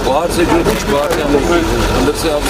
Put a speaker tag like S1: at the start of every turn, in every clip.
S1: बाहर से जो कुछ बात है अंदर से आप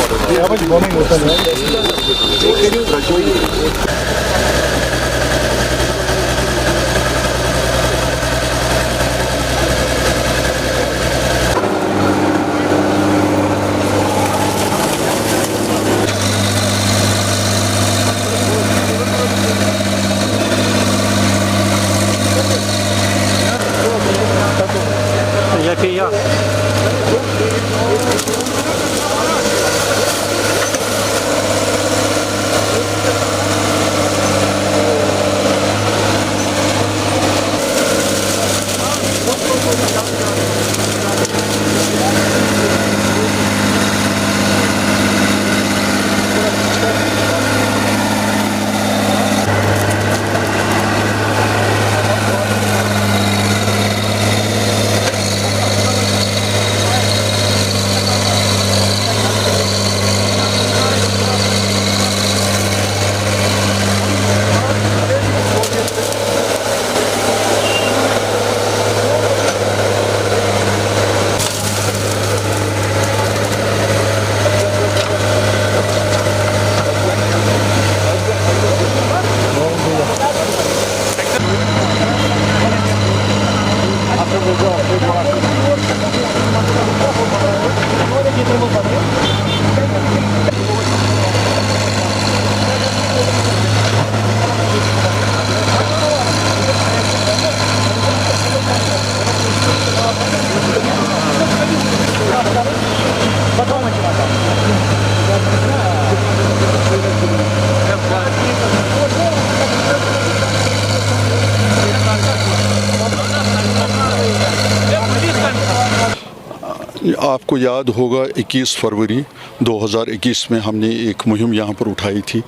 S2: आपको याद होगा 21 फरवरी 2021 में हमने एक मुहिम यहाँ पर उठाई थी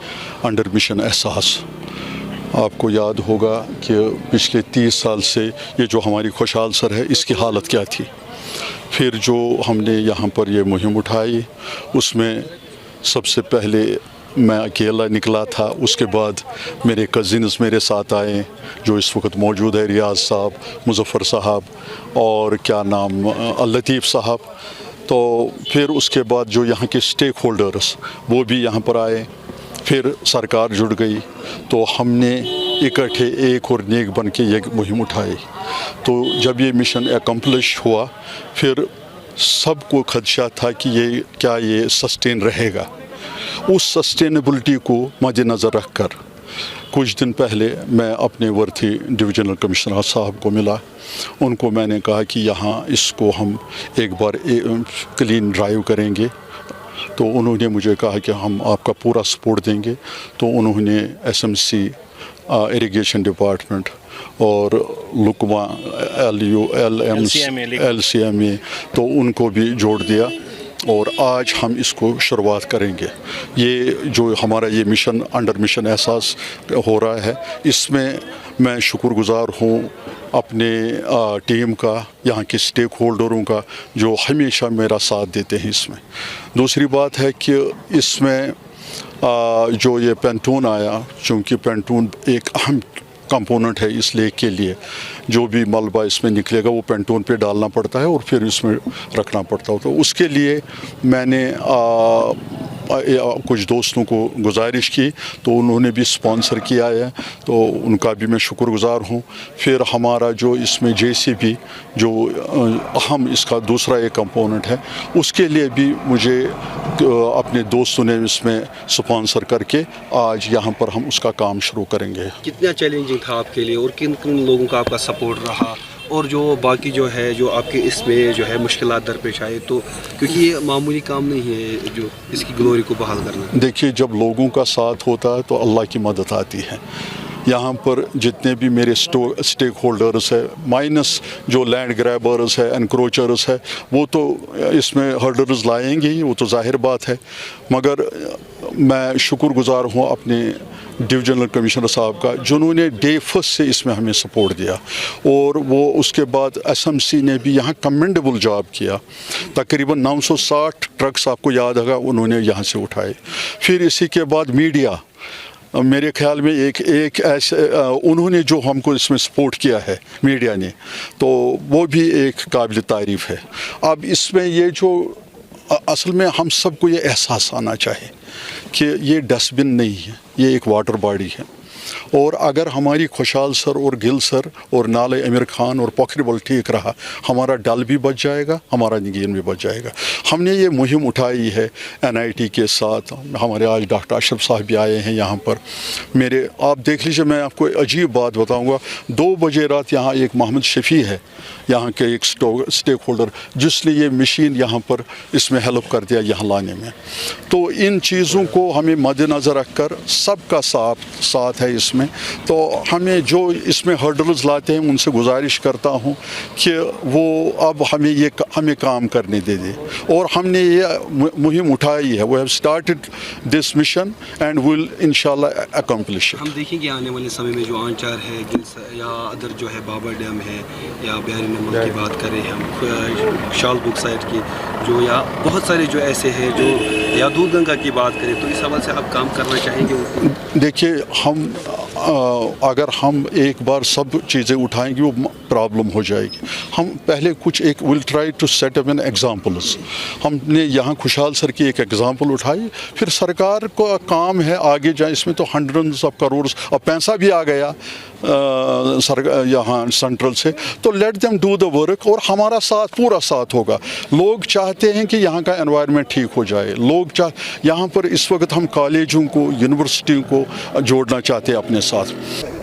S2: अंडर मिशन एहसास। आपको याद होगा कि पिछले 30 साल से ये जो हमारी खुशहाल सर है इसकी हालत क्या थी। फिर जो हमने यहाँ पर ये मुहिम उठाई उसमें सबसे पहले मैं अकेला निकला था, उसके बाद मेरे कज़िन्स मेरे साथ आए जो इस वक्त मौजूद है, रियाज साहब, मुज़फ़्फ़र साहब और क्या नाम लतीफ़ साहब। तो फिर उसके बाद जो यहाँ के स्टेक होल्डर्स वो भी यहाँ पर आए, फिर सरकार जुड़ गई तो हमने इकट्ठे एक और नेक बन के ये मुहिम उठाई। तो जब ये मिशन एकम्प्लिश हुआ फिर सबको खदशा था कि ये सस्टेन रहेगा। उस सस्टेनेबिलिटी को मद्देनज़र रखकर कुछ दिन पहले मैं अपने वर्थी डिविजनल कमिश्नर साहब को मिला। उनको मैंने कहा कि यहाँ इसको हम एक बार क्लीन ड्राइव करेंगे। तो उन्होंने मुझे कहा कि हम आपका पूरा सपोर्ट देंगे। तो उन्होंने एसएमसी, इरिगेशन डिपार्टमेंट और लुकमा LCMA तो उनको भी जोड़ दिया और आज हम इसको शुरुआत करेंगे। ये जो हमारा ये मिशन अंडर मिशन एहसास हो रहा है इसमें मैं शुक्रगुज़ार हूँ अपने टीम का, यहाँ के स्टेक होल्डरों का जो हमेशा मेरा साथ देते हैं इसमें। दूसरी बात है कि इसमें जो ये पेंटून आया, चूँकि पेंटून एक अहम कंपोनेंट है इस लेक के लिए, जो भी मलबा इसमें निकलेगा वो पेंटून पे डालना पड़ता है और फिर इसमें रखना पड़ता है। तो उसके लिए मैंने कुछ दोस्तों को गुजारिश की तो उन्होंने भी स्पॉन्सर किया है, तो उनका भी मैं शुक्रगुज़ार हूँ। फिर हमारा जो इसमें JCB जो अहम इसका दूसरा एक कंपोनेंट है, उसके लिए भी मुझे अपने दोस्तों ने इसमें स्पॉन्सर करके आज यहाँ पर हम उसका काम शुरू करेंगे।
S3: कितना चैलेंजिंग था आपके लिए और किन किन लोगों का आपका सपोर्ट रहा, और जो बाकी जो है जो आपके इसमें जो है मुश्किलात दरपेश आए, तो क्योंकि ये मामूली काम नहीं है जो इसकी ग्लोरी को बहाल करना।
S2: देखिए, जब लोगों का साथ होता है तो अल्लाह की मदद आती है। यहाँ पर जितने भी मेरे स्टेक होल्डर्स है, माइनस जो लैंड ग्रैबर्स है, एनक्रोचर्स है, वो तो इसमें हर्डर्स लाएंगे ही, वो तो जाहिर बात है। मगर मैं शुक्रगुज़ार हूँ अपने डिविजनल कमिश्नर साहब का, जिन्होंने डे फर्स्ट से इसमें हमें सपोर्ट दिया। और वो उसके बाद SMC ने भी यहाँ कमेंडेबल जॉब किया। तकरीबन 960 ट्रक्स आपको याद होगा उन्होंने यहाँ से उठाए। फिर इसी के बाद मीडिया, मेरे ख्याल में एक ऐसे उन्होंने जो हमको इसमें सपोर्ट किया है मीडिया ने, तो वो भी एक काबिल तारीफ़ है। अब इसमें ये जो असल में हम सबको ये एहसास आना चाहिए कि ये डस्टबिन नहीं है, ये एक वाटर बॉडी है। और अगर हमारी खुशहाल सर और गिल सर और नाले अमीर खान और पोखरीबल ठीक रहा, हमारा डल भी बच जाएगा, हमारा निगीन भी बच जाएगा। हमने ये मुहिम उठाई है NIT के साथ। हमारे आज डॉक्टर अशरफ साहब भी आए हैं यहाँ पर। मेरे आप देख लीजिए, मैं आपको अजीब बात बताऊँगा, 2 बजे रात यहाँ एक मोहम्मद शफ़ी है, यहाँ के एक स्टेक होल्डर, जिसने ये मशीन यहाँ पर इसमें हेल्प कर दिया यहाँ लाने में। तो इन चीज़ों को हमें मद्देनज़र रख कर सबका साथ है इसमें। तो हमें जो इसमें हर्डल्स लाते हैं उनसे गुजारिश करता हूँ कि वो अब हमें काम करने दे दें। और हमने ये मुहिम उठाई है, we have started this mission and will इंशाल्लाह अकम्प्लिश।
S3: हम देखेंगे आने वाले समय में जो आंचार है, गिल्स या अदर जो है बाबा डैम है, या बिहारी नमक की बात करें हम, शाल बुक साइड की जो, या बहुत सारे जो ऐसे हैं जो, या दूधगंगा की बात करें, तो इस हवाले से आप काम करना चाहेंगे?
S2: देखिए, हम अगर हम एक बार सब चीज़ें उठाएंगे वो प्रॉब्लम हो जाएगी। हम पहले कुछ एक will try to set up an examples. हमने यहाँ खुशहाल सर की एक एग्जांपल उठाई, फिर सरकार को काम है आगे जाए। इसमें तो हंड्रेड्स ऑफ करोड़ अब पैसा भी आ गया यहाँ सेंट्रल से, तो let them do the work और हमारा पूरा साथ होगा। लोग चाहते हैं कि यहाँ का एनवायरनमेंट ठीक हो जाए। यहाँ पर इस वक्त हम कॉलेजों को, यूनिवर्सिटियों को जोड़ना चाहते हैं अपने साथ।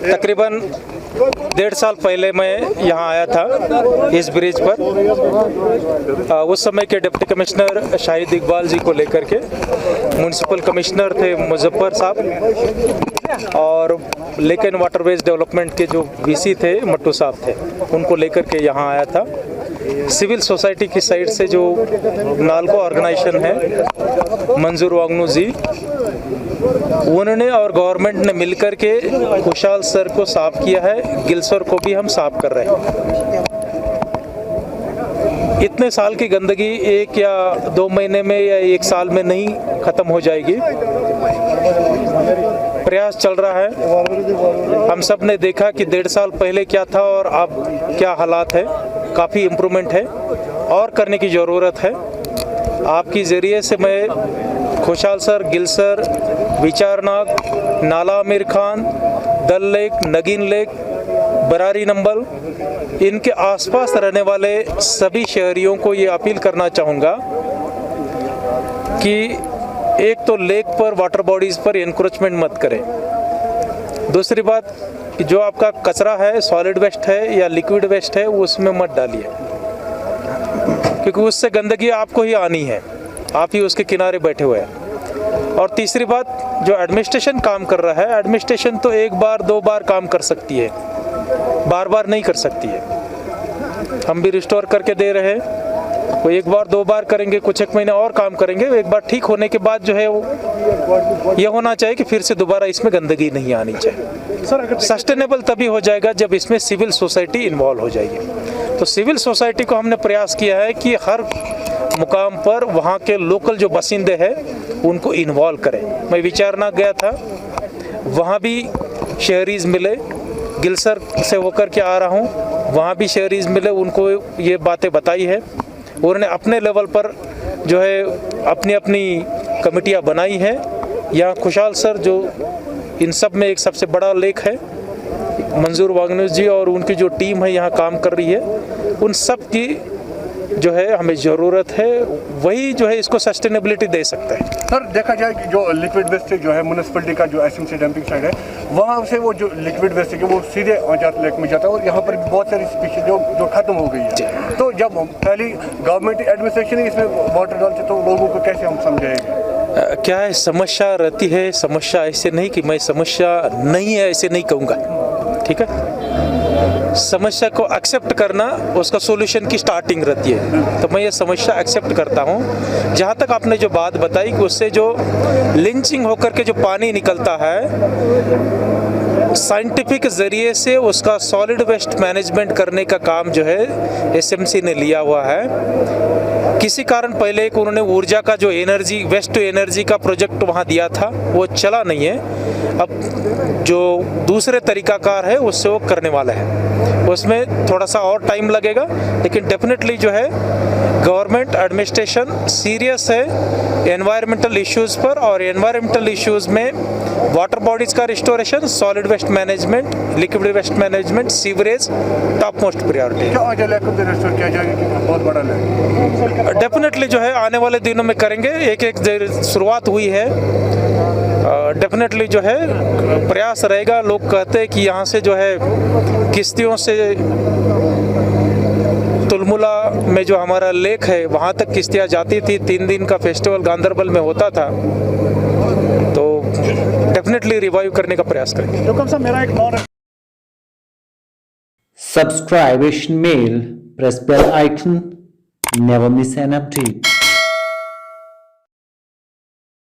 S4: तकरीबन 1.5 साल पहले मैं यहाँ आया था इस ब्रिज पर। उस समय के डिप्टी कमिश्नर शाहिद इकबाल जी को लेकर के, म्यूनसिपल कमिश्नर थे मुजफ्फर साहब, और लेकिन वाटरवेज डेवलपमेंट के जो VC थे मट्टू साहब थे, उनको लेकर के यहाँ आया था। सिविल सोसाइटी की साइड से जो नालको ऑर्गेनाइजेशन है, मंजूर वांगनू जी, उन्होंने और गवर्नमेंट ने मिलकर के खुशहाल सर को साफ किया है। गिलसर को भी हम साफ कर रहे हैं। इतने साल की गंदगी 1 या 2 महीने में या 1 साल में नहीं ख़त्म हो जाएगी। प्रयास चल रहा है। हम सब ने देखा कि 1.5 साल पहले क्या था और अब क्या हालात है। काफ़ी इम्प्रूवमेंट है और करने की ज़रूरत है। आपकी ज़रिए से मैं खुशहाल सर, गिल सर, विचारनाग, नाला आमिर खान, दल लेक, नगीन लेक, बरारी नंबल, इनके आसपास रहने वाले सभी शहरियों को ये अपील करना चाहूँगा कि एक तो लेक पर, वाटर बॉडीज़ पर एनक्रोचमेंट मत करें। दूसरी बात कि जो आपका कचरा है, सॉलिड वेस्ट है या लिक्विड वेस्ट है, वो उसमें मत डालिए, क्योंकि उससे गंदगी आपको ही आनी है। आप ही उसके किनारे बैठे हुए हैं। और तीसरी बात, जो एडमिनिस्ट्रेशन काम कर रहा है, एडमिनिस्ट्रेशन तो 1 बार 2 बार काम कर सकती है, बार बार नहीं कर सकती है। हम भी रिस्टोर करके दे रहे हैं, वो 1 बार 2 बार करेंगे, कुछ 1 महीने और काम करेंगे। एक बार ठीक होने के बाद जो है वो ये होना चाहिए कि फिर से दोबारा इसमें गंदगी नहीं आनी चाहिए। सस्टेनेबल तभी हो जाएगा जब इसमें सिविल सोसाइटी इन्वॉल्व हो जाएगी। तो सिविल सोसाइटी को हमने प्रयास किया है कि हर मुकाम पर वहाँ के लोकल जो बासिंदे हैं उनको इन्वॉल्व करें। मैं विचारनाग गया था, वहाँ भी शहरीज मिले, गिलसर से होकर के आ रहा हूँ, वहाँ भी शहरीज मिले, उनको ये बातें बताई है। उन्होंने अपने लेवल पर जो है अपनी अपनी कमेटियाँ बनाई हैं। यहाँ खुशहाल सर जो इन सब में एक सबसे बड़ा लेख है, मंजूर वांगनू जी और उनकी जो टीम है यहाँ काम कर रही है, उन सब की जो है हमें ज़रूरत है। वही जो है इसको सस्टेनेबिलिटी दे सकता है।
S5: सर, देखा जाए कि जो लिक्विड वेस्ट जो है म्यूनसिपलिटी का जो SMC डंपिंग साइड है, वहाँ से वो जो लिक्विड वेस्ट है वो सीधे आंचार लेक में जाता है और यहाँ पर बहुत सारी स्पीशीज जो ख़त्म हो गई है। तो जब पहली गवर्नमेंट एडमिनिस्ट्रेशन इसमें वाटर डालते तो लोगों को कैसे हम समझाएंगे?
S4: क्या है, समस्या रहती है। समस्या ऐसे नहीं कि मैं समस्या नहीं है ऐसे नहीं कहूँगा, ठीक है। समस्या को एक्सेप्ट करना उसका सॉल्यूशन की स्टार्टिंग रहती है। तो मैं ये समस्या एक्सेप्ट करता हूँ। जहाँ तक आपने जो बात बताई कि उससे जो लिंचिंग होकर के जो पानी निकलता है, साइंटिफिक ज़रिए से उसका सॉलिड वेस्ट मैनेजमेंट करने का काम जो है एसएमसी ने लिया हुआ है। किसी कारण पहले एक उन्होंने ऊर्जा का जो एनर्जी वेस्ट टू एनर्जी का प्रोजेक्ट वहाँ दिया था, वो चला नहीं है। अब जो दूसरे तरीकाकार है उससे वो करने वाला है, उसमें थोड़ा सा और टाइम लगेगा, लेकिन डेफिनेटली जो है गवर्नमेंट एडमिनिस्ट्रेशन सीरियस है एनवायरमेंटल इश्यूज़ पर, और एनवायरमेंटल इश्यूज़ में वाटर बॉडीज़ का restoration, solid waste management, liquid waste management, sewerage top most priority.
S5: क्या आज लैक को रिस्टोर किया जाएगा कि बहुत बड़ा लैक?
S4: डेफिनेटली जो है आने वाले दिनों में करेंगे। एक शुरुआत हुई है, डेफिनेटली जो है प्रयास रहेगा। लोग कहते हैं कि यहाँ से जो है किश्तियों से तुलमुला में जो हमारा लेक है वहाँ तक किश्तियाँ जाती थी। 3 दिन का फेस्टिवल गांधरबल में होता था, तो डेफिनेटली रिवाइव करने का प्रयास करेंगे।
S6: Subscribe Asian Mail, press bell icon, never miss an update.